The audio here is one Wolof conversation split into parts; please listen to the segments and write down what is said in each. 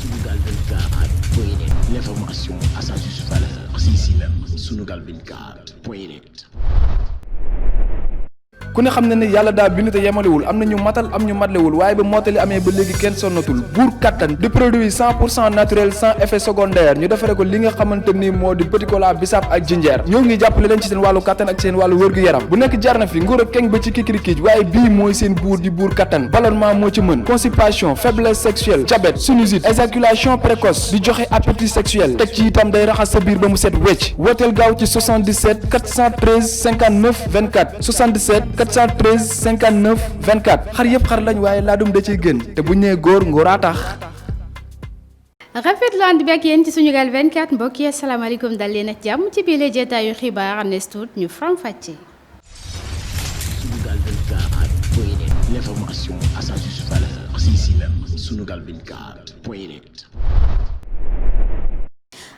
Sunugal 24.net, l'information à sa juste valeur, c'est ici même, Sunugal 24.net. ku ne xam na ne yàlla daa bind te yemalewul am na ñu matal am ñu matlewul waaye ba mottali amee ba léegi kenn sonnatul buur kattan di produit 100% naturel sans effet secondaire ñu defare ko li nga xamante ni moo di petit cola bisaab ak jinjeer ñoo ngi jàppale leen ci seen wàllu kattan ak seen wàllu wërgu-yaram bu nekk jarna fi nguur ak keng ba ci kikirikiij waaye bii mooy seen buur di buur kattan ballonnement moo ci mën constipation faiblesse sexuelle diabète sinusite éjaculation précoce di joxe appétit sexuel teg ci itam day raxas sa biir ba mu set wecc wooteel gaaw ci 77 413 59 24 77 413 59 24 xar yëpp xar lañ waaye laadum da ciy gën te bu ñu nee góor ngóoraa tax. rafetlu ànd bi ak yéen ci Sunugal 24 mbokk yi asalaamaaleykum dal leen ak jàmm ci biir jotaayu xibaar nes tuut ñu faram-fàcce. Sunugal 24.net, l'information à sa juste valeur, c'est ici même, Sunugal 24.net.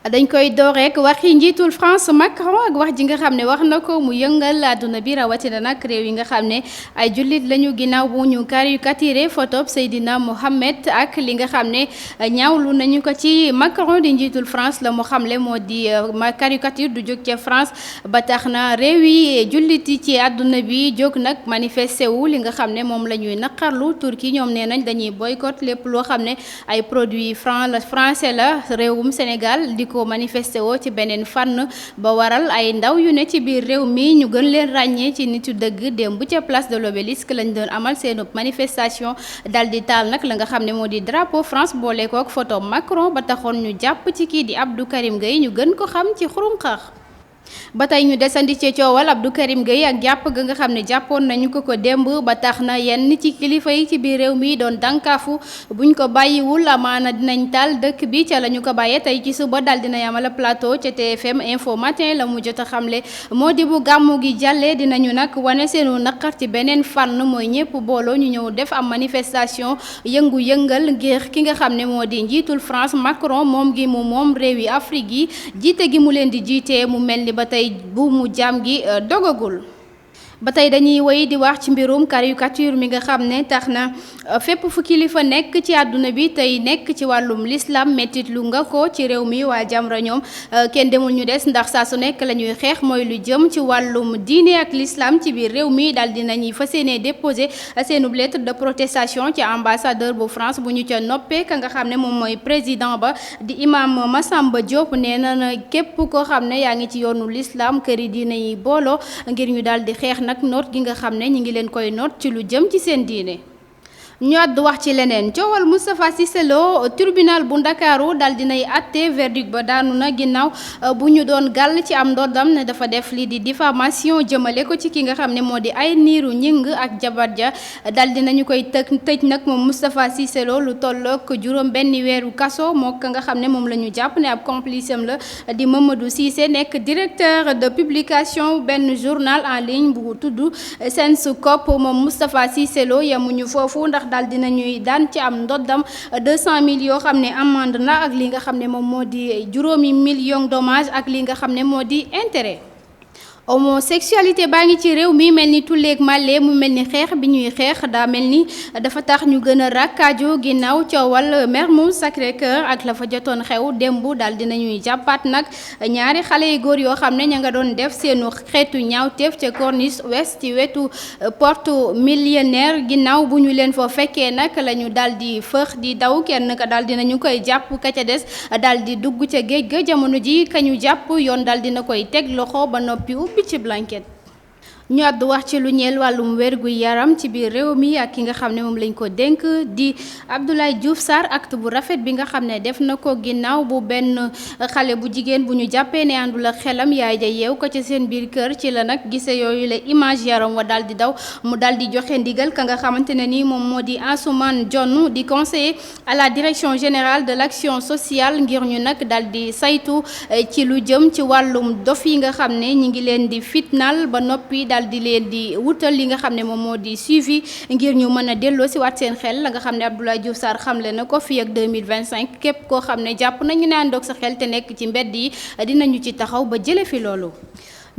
dañ koy door rek waxi njiitul France Macron ak wax ji nga xam ne wax na ko mu yëngal àdduna bi rawatina nag réew yi nga xam ne ay jullit lañu ginnaaw bu ñu caricaturé photo Seydina Mohamed ak li nga xam ne ñaawlu nañu ko ci Macron di njiitul France la mu xamle moo di caricature du jóg ca France ba tax na réew yi jullit yi ci àdduna bi jóg nag manifesté wu li nga xam ne moom la ñuy naqarlu Turquie ñoom nee nañ dañuy boycott lépp loo xam ne ay produits français la réewum Sénégal di ko manifesté woo ci beneen fànn ba waral ay ndaw yu ne ci biir réew mi ñu gën leen ràññee ci nitu dëgg démb ca place de l'Obélisque lañ doon amal seen manifestation dal di taal nag la nga xam ne moo di drapeau France boole kook photo Macron ba taxoon ñu jàpp ci kii di Abdou Karim Gueye ñu gën ko xam ci xurum xax ba tey ñu desandi ci coowal Abdou Karim Gueye ak jàpp ga nga xam ne jàppoon nañu ko démb ba tax na yenn ci kilifa yi ci biir réew mi doon dànkaafu buñ ko bàyyiwul amaana dinañ taal dëkk bi ca la ñu ko bàyyee tey ci suba dal dina yamal plateau ca TFM Info Matin la mu jot a xamle moo di bu gàmmu gi jàllee dinañu nag wane seenu naqar ci beneen fànn mooy ñëpp booloo ñu ñëw def am manifestation yëngu-yëngal ngir ki nga xam ne moo di njiitul France Macron moom gi mu moom réew yi Afrique yi jiite gi mu leen di jiitee mu mel ni ba tey bu mu jaam gi dogagul ba tey dañuy woy di wax ci mbirum caricature mi nga xam ne tax na fépp fu kilifa nekk ci àdduna bi tey nekk ci wàllum l'islam mettit lu nga ko ci réew mi waa Jamra ñoom kenn demul ñu des ndax saa su nekk la ñuy xeex mooy lu jëm ci wàllum diine ak l'islam ci biir réew mi daal dinañuy fas yéene déposé seenub lettre de protestation ci ambassadeur bu France bu ñu ca noppee ka nga xam ne moom mooy président ba di imam Massamba Diop nee na képp koo xam ne yaa ngi ci yoonu l'islam kër yi diine yi booloo ngir ñu daal di xeex nag noot gi nga xam ne ñi ngi leen koy noot ci lu jëm ci seen diine. ñu àddu wax ci leneen coowal Moustapha Cissé Lo tribunal bu Ndakaaru dal dinay àtte verdict ba daanu na ginnaaw bu ñu doon gàll ci am ndoddam ne dafa def lii di diffamation jëmale ko ci ki nga xam ne moo di Ayniru Ñing ak jabar ja dal dinañu koy tëj nag moom Moustapha Cissé Lo lu tollook juróom benn weeru kaso moo ka nga xam ne moom la ñu jàpp ne ab complice am la di Mamadou Cissé nekk directeur de publication benn journal en ligne bu tudd Senscoop moom Moustapha Cissé Lo yemuñu foofu ndax daal dinañuy daan ci am ndoddam 200 000 yoo xam ne amende na ak li nga xam ne moom moo di juróomi million dommage ak li nga xam ne moo di intérêt. homosexualité baa ngi ci réew mi mel ni tulleeg màlle mu mel ni xeex bi ñuy xeex daa mel ni dafa tax ñu gën a rakkaajo ginnaaw coowal Mermoz Sacré-Cœur ak la fa jotoon xew démb daal dinañuy jàppaat nag ñaari xale yu góor yoo xam ne ña nga doon def seenu xeetu ñaawteef ca Corniche Ouest ci wetu porte millionnaire ginnaaw bu ñu leen fa fekkee nag la ñu daal di fëx di daw kenn ka daal dinañu koy jàpp ka ca des daal di dugg ca géej ga jamono ji ka ñu jàpp yoon daal dina koy teg loxo ba noppi ci blanket ñu àddu wax ci lu ñeel wàllum wérgu yaram ci biir réew mi ak ki nga xam ne moom lañ ko dénk di Abdoulaye Diouf Sarr acte bu rafet bi nga xam ne def na ko ginnaaw bu benn xale bu jigéen bu ñu jàppee ne àndul ak xelam yaay ja yeew ko ci seen biir kër ci la nag gise yooyu la image yaram wa daal di daw mu daal di joxe ndigal ka nga xamante ne ni moom moo di Ansoumane Dione di conseiller à la direction générale de l'action sociale ngir ñu nag daal di saytu ci lu jëm ci wàllum dof yi nga xam ne ñi ngi leen di fitnaal ba noppi daal di leen di wutal li nga xam ne moom moo di suivi ngir ñu mën a delloo si waat seen xel la nga xam ne Abdoulaye Diouf Sarr xamle na ko fii ak 2025 képp koo xam ne jàpp nañu ne àndoog sa xel te nekk ci mbedd yi dinañu ci taxaw ba jële fi loolu.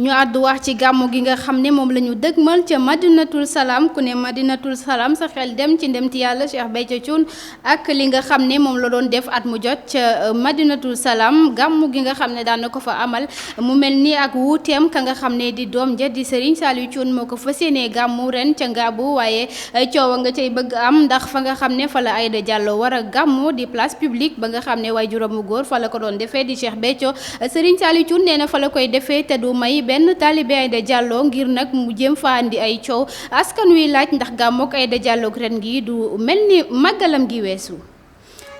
ñu àddu wax ci gàmmu gi nga xam ne moom la ñu dëgmal ca Madinatul Salaam ku ne Madinatul Salaam sa xel dem ci ndemti yàlla Cheikh Béthio Thioune ak li nga xam ne moom la doon def at mu jot ca Madinatul Salaam gàmmu gi nga xam ne daan na ko fa amal mu mel ni ak wuuteem ka nga xam ne di doom ja di Serigne Saliou Thioune moo ko fas yéenee gàmmu ren ca Ngaabu waaye coow nga cay bëgg am ndax fa nga xam ne fa la Aïda Diallo war a gàmmu di place publique ba nga xam ne waaye juróomu góor fa la ko doon defee di Cheikh Béthio Serigne Saliou Thioune nee na fa la koy defee te du may benn taalibe Aïda Diallo ngir nag mu jéem fa andi ay coow askan wi laaj ndax gàmmook Aïda Diallo ren gi du mel ni màggalam gi weesu.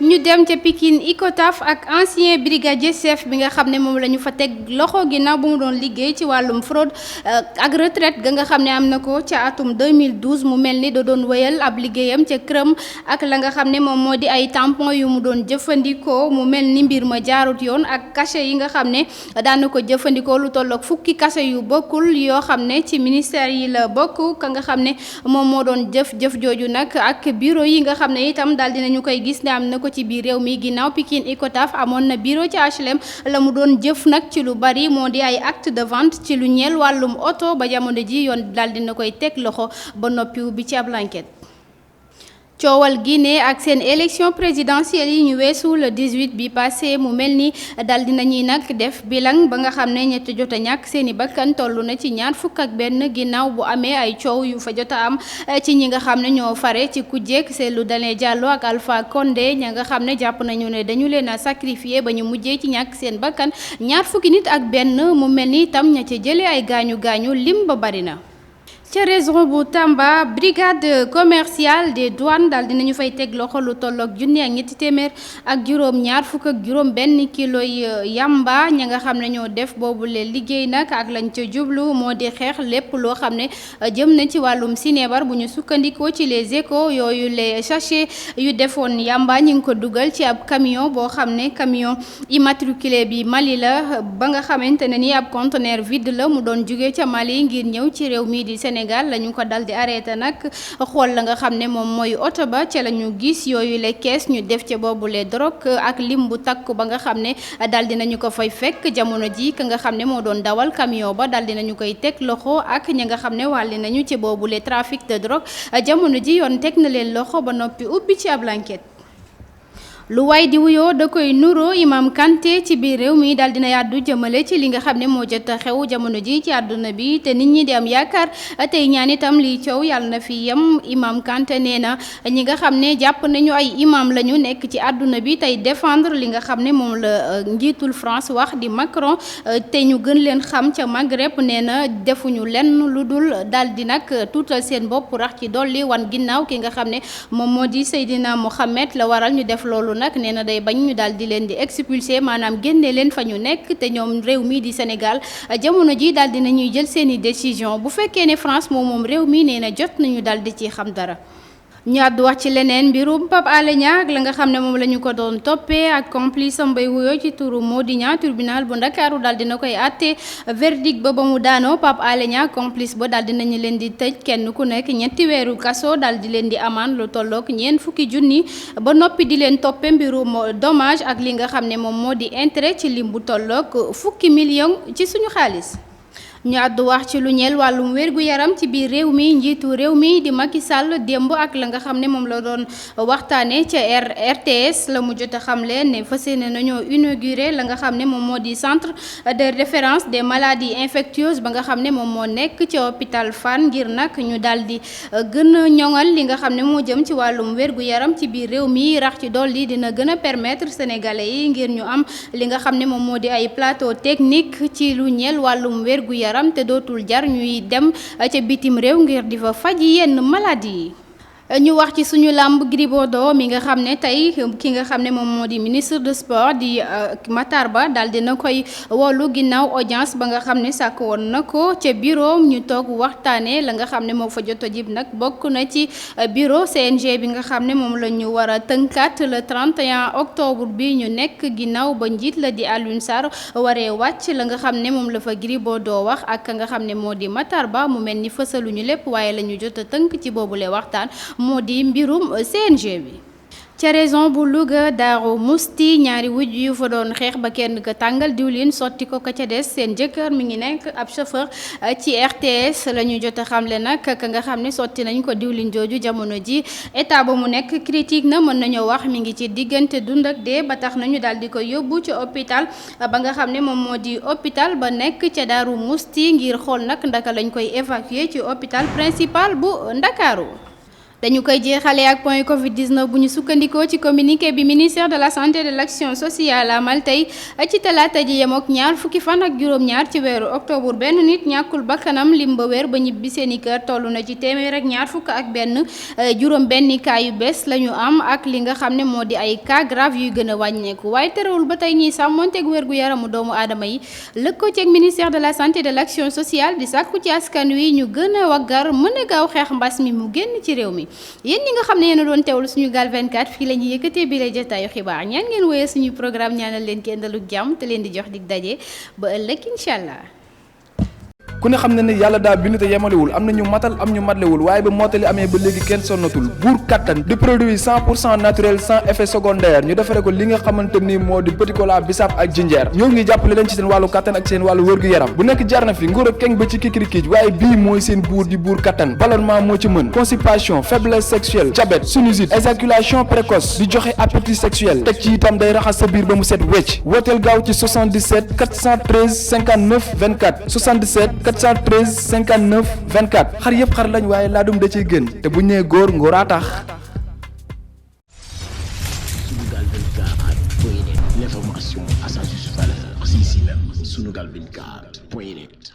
ñu dem ca Pikine Icotaf ak ancien brigadier chef bi nga xam ne moom la ñu fa teg loxo ginnaaw bu mu doon liggéey ci wàllum fraude ak retraite ga nga xam ne am na ko ca atum 2012 mu mel ni da doon wéyal ab liggéeyam ca këram ak la nga xam ne moom moo di ay tampon yu mu doon jëfandikoo mu mel ni mbir ma jaarut yoon ak cachet yi nga xam ne daan na ko jëfandikoo lu tolloog fukki cachet yu bokkul yoo xam ne ci ministère yi la bokk ka nga xam ne moom moo doon jëf jooju nag ak bureau yi nga xam ne itam daal dinañu koy gis ne am na ko ci biir réew mi ginnaaw Pikine Icotaf amoon na bureau ci HLM la mu doon jëf nag ci lu bari moo di ay acte de vente ci lu ñeel wàllum oto ba jamono ji yoon daal dina koy teg loxo ba noppi bi ci ab enquête. coowal Guinée ak seen élection présidentielle yi ñu weesu le 18 bi passé mu mel ni dal dinañuy nag def bilan ba nga xam ne ñett jot a ñàkk seeni bakkan toll na ci ñaar fukk ak benn ginnaaw bu amee ay coow yu fa jot a am ci ñi nga xam ne ñoo fare ci kujjeek Cellou Dalein Diallo ak Alpha Condé ña nga xam ne jàpp nañu ne dañu leen a sacrifié ba ñu mujjee ci ñàkk seen bakkan ñaar fukki nit ak benn mu mel ni itam ña ca jëlee ay gaañu lim ba bari na. ca région bu Tamba brigade commerciale des douanes daal dinañu fay teg loxo lu tolloog junni ak ñetti téeméer ak juróom ñaar fukk ak juróom benn kilo yamba ña nga xam ne ñoo def boobu leen liggéey nag ak lañ ca jublu moo di xeex lépp loo xam ne jëm na ci wàllum sinébar bu ñu sukkandikoo ci les échos yooyu les sachets yu defoon yamba ñi ngi ko dugal ci ab camion boo xam ne camion immatriculé bi Mali la ba nga xamante ne ni ab conteneur vide la mu doon jóge ca Mali ngir ñëw ci réew mi di Sénégal la ñu ko dal di arrêté nag xool la nga xam ne moom mooy oto ba ca la ñu gis yooyu les kees ñu def ca boobule drogue ak lim bu takku ba nga xam ne dal dinañu ko fay fekk jamono ji ka nga xam ne moo doon dawal camion ba dal dinañu koy teg loxo ak ña nga xam ne wàlli nañu ci boobule trafic de drogue jamono ji yoon teg na leen loxo ba noppi ubbi ci ab enquête. lu waay di wuyoo da koy nuroo Imam Kanté ci biir réew mi daal dina yàddu jëmale ci li nga xam ne moo jot a xew jamono ji ci àdduna bi te nit ñi di am yaakaar tey ñaan itam liy coow yàlla na fi yem Imam Kanté nee na ñi nga xam ne jàpp nañu ay imam la ñu nekk ci àdduna bi tey défendre li nga xam ne moom la njiitul France wax di Macron te ñu gën leen xam ca Maghreb nee na defuñu lenn lu dul daal di nag tuutal seen bopp rax ci dolli wan ginnaaw ki nga xam ne moom moo di Seydina Mohamed la waral ñu def loolu nag nee na day bañ ñu daal di leen di expulser maanaam génne leen fa ñu nekk te ñoom réew mi di Sénégal jamono ji daal di nañuy jël seeni décision bu fekkee ne France moom réew mi nee na jot nañu daal di ci xam dara. ñu àddu wax ci leneen mbirum Pape Alé Niang ak la nga xam ne moom la ñu ko doon toppee ak complice am bay wuyoo ci turu Mody Niang tribunal bu Ndakaaru daal dina koy àtte verdict ba mu daanoo Pape Alé Niang complice ba daal dinañu leen di tëj kenn ku nekk ñetti weeru kaso daal di leen di amaan lu tollook ñeent fukki junni ba noppi di leen toppe mbirum dommage ak li nga xam ne moom moo di intérêt ci lim bu tollook fukki million ci suñu xaalis. ñu àddu wax ci lu ñeel wàllum wérgu yaram ci biir réew mi njiitu réew mi di Macky Sall démb ak la nga xam ne moom la doon waxtaane ca RTS la mu jot a xamle ne fas yéene nañoo inauguré la nga xam ne moom moo di centre de référence des maladies infectieuses ba nga xam ne moom moo nekk ci hôpital Fann ngir nag ñu daal di gën a ñoŋal li nga xam ne moo jëm ci wàllum wérgu yaram ci biir réew mi rax ci dolli dina gën a permettre sénégalais yi ngir ñu am li nga xam ne moom moo di ay plateau technique ci lu ñeel wàllum wérgu yaram te dootul jar ñuy dem ca bitim réew ngir di fa faj yenn maladie yi. ñu wax ci suñu làmb Gris Bordeaux mi nga xam ne tey ki nga xam ne moom moo di ministre de sport di Matar Ba daal dina koy wolu ginnaaw audience ba nga xam ne sàkk woon na ko ca bureau ñu toog waxtaanee la nga xam ne moo fa jot a jib nag bokk na ci bureau CNG bi nga xam ne moom la ñu war a tënkaat le 31 octobre bi ñu nekk ginnaaw ba njiit la di Alioune Sarr waree wàcc la nga xam ne moom la fa Gris Bordeaux wax ak nga xam ne moo di Matar Ba mu mel ni fësaluñu lépp waaye la ñu jot a tënk ci boobule waxtaan moo di mbirum CNG bi. ca région bu Louga Daaru Musti ñaari wujj yu fa doon xeex ba kenn ka tàngal diwlin sotti ko ka ca des seen jëkkër mi ngi nekk ab chauffeur ci RTS la ñu jot a xamle nag ka nga xam ne sotti nañ ko diwlin jooju jamono ji état ba mu nekk critique na mën nañoo wax mi ngi ci diggante dund ak dee ba tax nañu daal di ko yóbbu ci hôpital ba nga xam ne moom moo di hôpital ba nekk ca Daaru Musti ngir xool nag ndaka lañ koy évacuer ci hôpital principal bu Ndakaaru. dañu koy jeexale ak point Covid 19 bu ñu sukkandikoo ci communiqué bi ministère de la santé et de l'action sociale amal tey ci talaata ji yem ak ñaar fukki fan ak juróom-ñaar ci weeru octobre benn nit ñàkkul bakkanam lim ba wér ba ñibbi seeni kër toll na ci téeméer ak ñaar fukk ak benn juróom-benni cas yu bees la ñu am ak li nga xam ne moo di ay cas grave yuy gën a wàññeeku waaye terewul ba tey ñiy sàmmonteeg wér gu yaramu doomu aadama yi lëkkoo ceeg ministère de la santé et de l'action sociale di sàkku ci askan wi ñu gën a waggar mën a gaaw xeex mbas mi mu génn ci réew mi. yéen ñi nga xam ne yéen a doon teewlu suñu Gal 24 fii la ñuy yëkkatee bi lay jotaayu xibaar ñaan ngeen wéyee suñu programme ñaanal leen ki indaluk jàmm te leen di jox dig daje ba ëllëg incha allah. ku ne xam ne ne yàlla daa bind te yemalewul am na ñu matal am ñu matlewul waaye ba mottali amee ba léegi kenn sonnatul buur kattan di produit 100% naturel sans effet secondaire ñu defare ko li nga xamante ni moo di petit cola bisaab ak jinjeer ñoo ngi jàppale leen ci seen wàllu kattan ak seen wàllu wërgu-yaram bu nekk jar na fi nguur ak keng ba ci kikirikiij waaye bii mooy seen buur di buur kattan ballonnement moo ci mën constipation faiblesse sexuelle diabète sinusite éjaculation précoce di joxe appétit sexuel teg ci itam day raxas sa biir ba mu set wecc wooteel gaaw ci 77 413 59 24 77 413 59 24 xar yëpp xar lañ waaye laadum da ciy gën te bu ñu nee góor ngóoraa tax. Sunugal 24.net, l'information à sa juste valeur, c'est ici même, Sunugal 24.net.